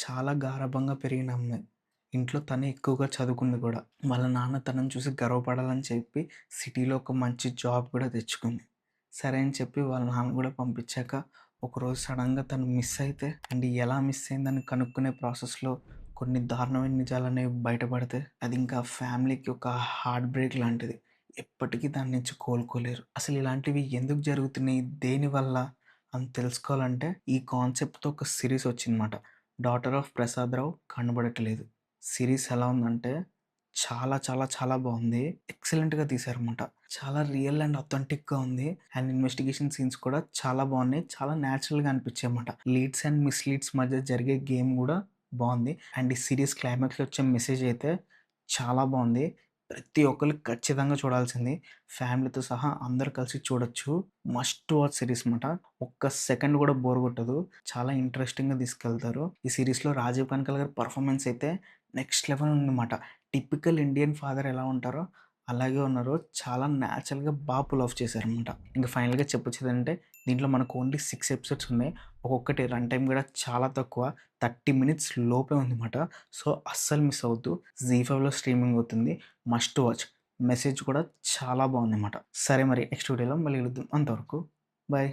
చాలా గారాబంగా పెరిగిన అమ్మాయి. ఇంట్లో తనే ఎక్కువగా చదువుకుంది గూడా. వాళ్ళ నాన్న తనని చూసి గర్వపడాలని చెప్పి సిటీలో ఒక మంచి జాబ్ కూడా తెచ్చుకుంది. సరే అని చెప్పి వాళ్ళ నాన్న గూడా పంపించాక ఒకరోజు సడెన్‌గా తను మిస్ అయితే అండ్ ఎలా మిస్ అయిందని కనుక్కునే ప్రాసెస్‌లో కొన్ని దారుణమైన నిజాలనేవి బయటపడితే అది ఇంకా ఫ్యామిలీకి ఒక హార్ట్ బ్రేక్ లాంటిది. ఎప్పటికీ దాని నుంచి కోలుకోలేరు. అసలు ఇలాంటివి ఎందుకు జరుగుతున్నాయి? దేనివల్ల? అని తెలుసుకోవాలంటే ఈ కాన్సెప్ట్‌తో ఒక సీరీస్ వచ్చిందన్నమాట. 'డాటర్ ఆఫ్ ప్రసాద్ రావు కనబడట్లేదు.' సీరీస్ ఎలా ఉందంటే చాలా చాలా చాలా బావుంది. ఎక్సలెంట్‌గా తీశారన్నమాట. చాలా రియల్ అండ్ అథెంటిక్‌గా ఉంది. అండ్ ఇన్వెస్టిగేషన్ సీన్స్ కూడా చాలా బావున్నాయి. చాలా న్యాచురల్‌గా అనిపించాయన్నమాట. లీడ్స్ అండ్ మిస్‌లీడ్స్ మధ్య జరిగే గేమ్ గూడా బావుంది. అండ్ ఈ సీరీస్ క్లైమాక్స్‌లో వచ్చే మెసేజ్ అయితే చాలా బావుంది. ప్రతి ఒక్కళ్ళు ఖచ్చితంగా చూడాల్సింది. ఫ్యామిలీతో సహా అందరూ కలిసి చూడొచ్చు. మస్ట్ వాచ్ సీరీస్ మాట. ఒక్క సెకండ్ కూడా బోర్ కొట్టదు. చాలా ఇంట్రెస్టింగ్‌గా తీసుకెళ్తారు. ఈ సీరీస్‌లో రాజీవ్ కనకాల గారి పెర్ఫార్మన్స్ అయితే నెక్స్ట్ లెవెల్ ఉందన్నమాట. టిపికల్ ఇండియన్ ఫాదర్ ఎలా ఉంటారో అలాగే ఉన్నారు. చాలా న్యాచురల్‌గా పుల్ ఆఫ్ చేశారన్నమాట. ఇంక ఫైనల్‌గా చెప్పొచ్చేదంటే దీంట్లో మనకు ఓన్లీ 6 ఎపిసోడ్స్ ఉన్నాయి. ఒక్కొక్కటి రన్ టైమ్ కూడా చాలా తక్కువ. 30 మినిట్స్ లోపే ఉందన్నమాట. సో, అస్సలు మిస్ అవ్వద్దు. జీ5లో స్ట్రీమింగ్ అవుతుంది. Must watch. మెసేజ్ కూడా చాలా బావుందన్నమాట. సరే మరి నెక్స్ట్ వీడియోలో మళ్ళీ కలుద్దాం. అంతవరకు బాయ్.